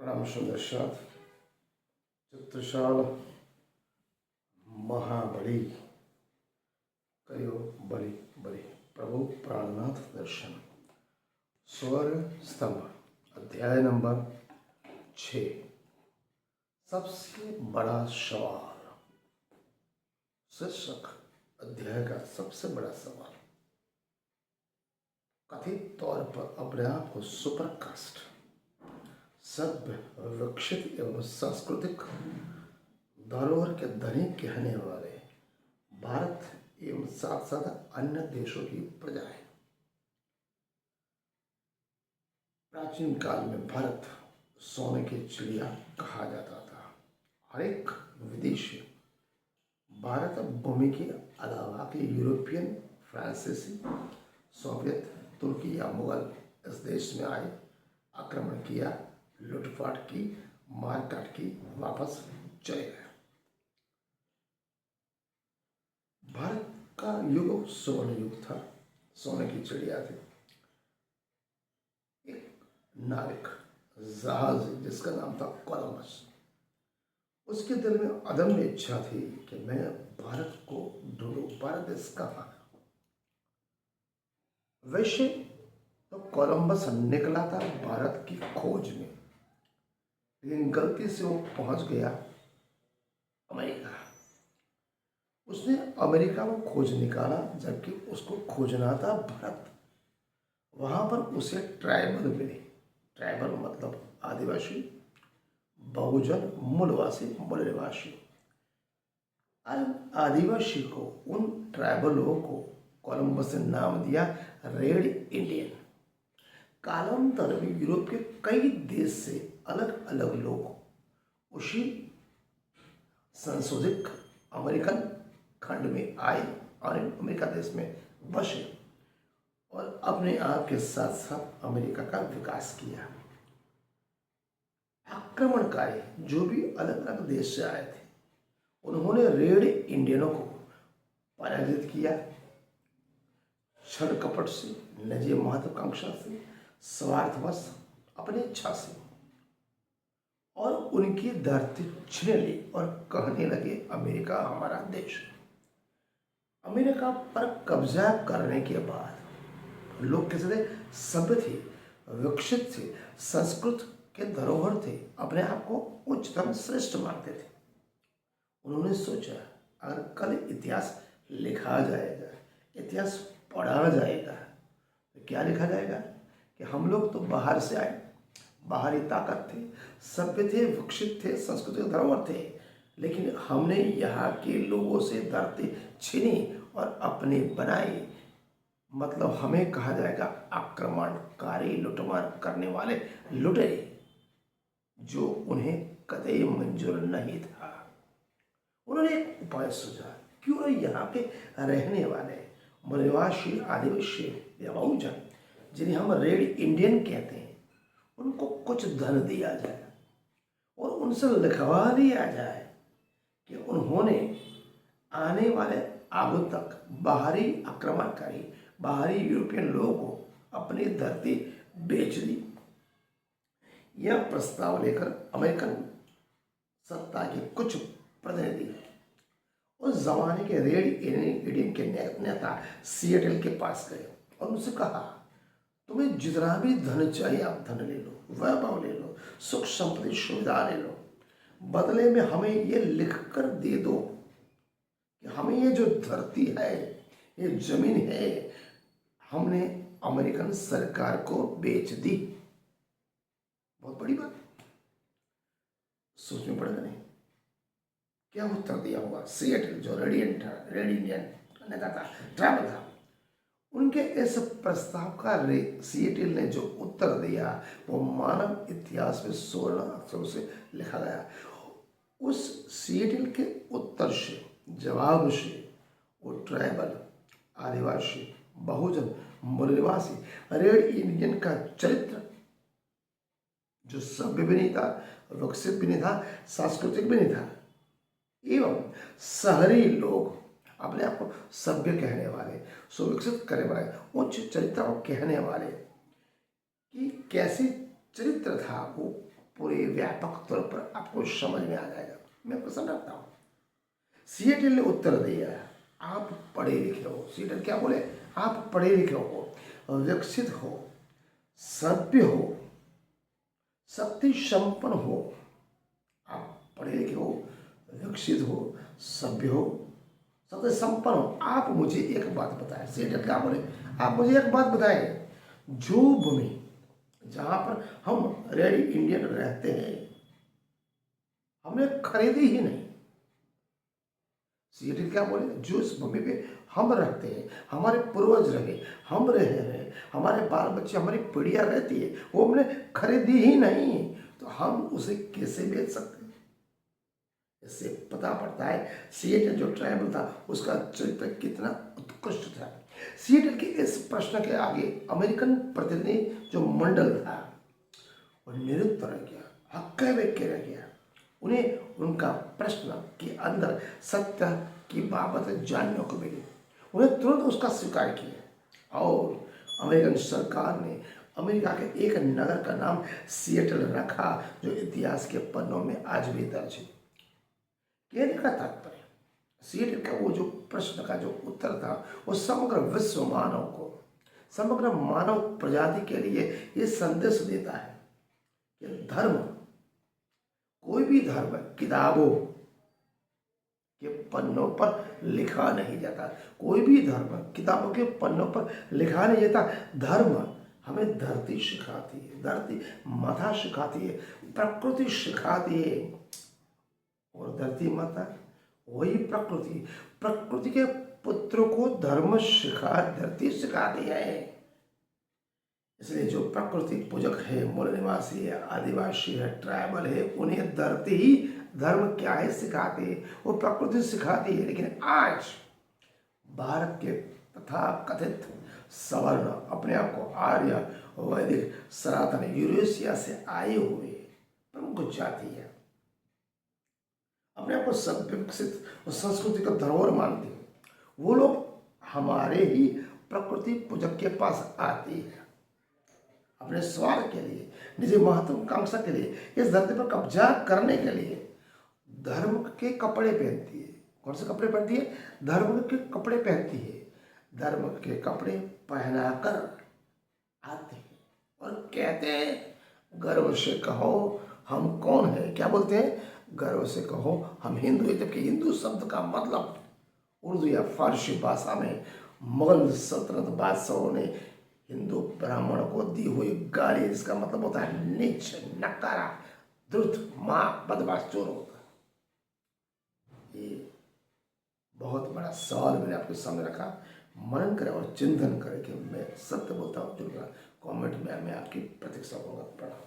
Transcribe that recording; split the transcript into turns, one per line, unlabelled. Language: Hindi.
प्रणाम सुदर्शनाथ। चित्रशाल महाबली कयो बलि बलि प्रभु प्राणनाथ दर्शन स्वर्ग स्तंभ अध्याय नंबर 6। सबसे बड़ा सवाल। शीर्षक अध्याय का सबसे बड़ा सवाल। कथित तौर पर अपने आप को सुपर कास्ट, सभ्य, विकसित एवं सांस्कृतिक धरोहर के धनी कहने वाले भारत एवं साथ साथ अन्य देशों की प्रजाएं। प्राचीन काल में भारत सोने की चिड़िया कहा जाता था। हर एक विदेशी भारत भूमि के अलावा के यूरोपियन, फ्रांसीसी, सोवियत, तुर्की या मुगल इस देश में आए, आक्रमण किया, लूटपाट की, मारकाट की, वापस चले गए। भारत का युग स्वर्ण युग था। सोने की चिड़िया थी। एक नाविक जहाज जिसका नाम था कोलंबस, उसके दिल में अदम्य इच्छा थी कि मैं भारत को ढूंढूं। भारत देश कहाँ? वैसे तो कोलंबस निकला था भारत की खोज में, लेकिन गलती से वो पहुंच गया अमेरिका। उसने अमेरिका में खोज निकाला, जबकि उसको खोजना था भारत। वहां पर उसे ट्राइबल मिले। ट्राइबल मतलब आदिवासी, बहुजन, मूलवासी, मूल निवासी। आदिवासी को, उन ट्राइबल लोगों को कोलंबस ने नाम दिया रेड इंडियन। कालांतर में यूरोप के कई देश से अलग अलग लोग उसी संशोधित अमेरिकन खंड में आए और अमेरिका देश में बसे और अपने आप के साथ साथ अमेरिका का विकास किया। आक्रमणकारी जो भी अलग अलग देश से आए थे, उन्होंने रेड इंडियनों को पराजित किया। छल कपट से, निजी महत्वाकांक्षा से, स्वार्थवश, अपनी इच्छा से, और उनकी धरती छीन ली और कहने लगे अमेरिका हमारा देश। अमेरिका पर कब्जा करने के बाद लोग कैसे थे? सभ्य थे, विकसित थे, संस्कृत के धरोहर थे, अपने आप को उच्चतम श्रेष्ठ मानते थे। उन्होंने सोचा अगर कल इतिहास लिखा जाएगा, इतिहास पढ़ा जाएगा, तो क्या लिखा जाएगा कि हम लोग तो बाहर से आए, बाहरी ताकत थे, सभ्य थे, विकसित थे, सांस्कृतिक धरोहर थे, लेकिन हमने यहाँ के लोगों से धरती छीनी और अपने बनाई। मतलब हमें कहा जाएगा आक्रमणकारी, लुटमार करने वाले लुटेरे, जो उन्हें कतई मंजूर नहीं था। उन्होंने एक उपाय सोचा, क्यों यहाँ के रहने वाले मूलवासी, आदिवासी या बहुजन, जिन्हें हम रेड इंडियन कहते हैं, उनको कुछ धन दिया जाए और उनसे लिखवा दिया जाए कि उन्होंने आने वाले आगु तक बाहरी आक्रमणकारी, बाहरी यूरोपियन लोगों को अपनी धरती बेच दी। यह प्रस्ताव लेकर अमेरिकन सत्ता के कुछ प्रतिनिधि उस जमाने के रेड इंडियन के नेता सिएटल के पास गए और उनसे कहा, तुम्हें जितना भी धन चाहिए आप धन ले लो, वैभव ले लो, सुख संपत्ति सुविधा ले लो, बदले में हमें ये लिख कर दे दो कि हमें ये जो धरती है, ये जमीन है, हमने अमेरिकन सरकार को बेच दी। बहुत बड़ी बात, सोच में पड़ेगा नहीं? क्या उत्तर दिया होगा सिएटल, जो रेड इंडियन नेता था, ट्राइबल था, उनके इस प्रस्ताव का सिएटल ने जो उत्तर दिया वो मानव इतिहास में स्वर्ण अक्षरों से लिखा गया। उस सिएटल के उत्तर से, जवाब से, वो ट्राइबल, आदिवासी, बहुजन, मूलनिवासी रेड इंडियन का चरित्र, जो सभ्य भी नहीं था, विकसित भी नहीं था, सांस्कृतिक भी नहीं था, एवं शहरी लोग अपने आप को सभ्य कहने वाले, सुविकसित करने वाले, उच्च चरित्र को कहने वाले, कि कैसे चरित्र था वो पूरे व्यापक तौर पर आपको समझ में आ जाएगा। मैं प्रश्न रखता हूँ। सिएटल ने उत्तर दिया, आप पढ़े लिखे हो। सिएटल क्या बोले? आप पढ़े लिखे हो, विकसित हो, सभ्य हो, शक्ति संपन्न हो। आप पढ़े लिखे हो, विकसित हो, सभ्य हो, शक्ति संपन्न हो। आप मुझे एक बात बताएं। सिएटल क्या बोले? आप मुझे एक बात बताएं, जो भूमि जहां पर हम रेड इंडियन रहते हैं हमने खरीदी ही नहीं। सिएटल क्या बोले? जो इस भूमि पे हम रहते हैं, हमारे पूर्वज रहे, हम रहे हैं, हमारे बाल बच्चे, हमारी पीढ़ियां रहती है, वो हमने खरीदी ही नहीं, तो हम उसे कैसे बेच सकते हैं? इससे पता पड़ता है सिएटल जो ट्राइबल था उसका चरित्र कितना उत्कृष्ट था। सिएटल के इस प्रश्न के आगे अमेरिकन प्रतिनिधि जो मंडल था वो निरुत्तर रह गया, हक्के बक्के रह गया। उन्हें उनका प्रश्न के अंदर सत्य की बाबत जानने को मिली। उन्हें तुरंत उसका स्वीकार किया और अमेरिकन सरकार ने अमेरिका के एक नगर का नाम सिएटल रखा, जो इतिहास के पन्नों में आज भी दर्ज है। कहने का तात्पर्य, सिएटल का वो जो प्रश्न का जो उत्तर था वो समग्र विश्व मानव को, समग्र मानव प्रजाति के लिए ये संदेश देता है कि धर्म, कोई भी धर्म किताबों के पन्नों पर लिखा नहीं जाता। कोई भी धर्म किताबों के पन्नों पर लिखा नहीं जाता। धर्म हमें धरती सिखाती है, धरती माता सिखाती है, प्रकृति सिखाती है। और धरती माता वही प्रकृति, प्रकृति के पुत्रों को धर्म सिखा धरती सिखाती है। इसलिए जो प्रकृति पूजक है, मूल निवासी है, आदिवासी है, ट्राइबल है, उन्हें धरती ही धर्म क्या है सिखाती है, वो प्रकृति सिखाती है। लेकिन आज भारत के तथा कथित सवर्ण, अपने आप को आर्य, वैदिक, सनातन, यूरेशिया से आए हुए प्रमुख जाति है, अपने आप को सभ्य विकसित और संस्कृति का धरोहर मानती है, वो लोग हमारे ही प्रकृति पूजक के पास आती है अपने स्वार्थ के लिए, निजी महत्वाकांक्षा के लिए, इस धरती पर कब्जा करने के लिए धर्म के कपड़े पहनती है। कौन से कपड़े पहनती है? धर्म के कपड़े पहनती है। धर्म के कपड़े पहनाकर आते हैं और कहते हैं, गर्व से कहो हम कौन है। क्या बोलते हैं? गर्व से कहो हम हिंदू हैं। जबकि हिंदू शब्द का मतलब उर्दू या फारसी भाषा में मुगल सल्तनत बादशाहों ने हिंदू ब्राह्मण को दी हुई गाली, जिसका मतलब होता है नीच, नकारा, धूर्त, मां, बदमाश, चोर होता है। ये बहुत बड़ा सवाल मैंने आपके सामने रखा। मनन करें और चिंतन करें कि मैं सत्य बोलता हूँ। जो कमेंट में मैं आपकी प्रतीक्षा करूँगा। प्रणाम।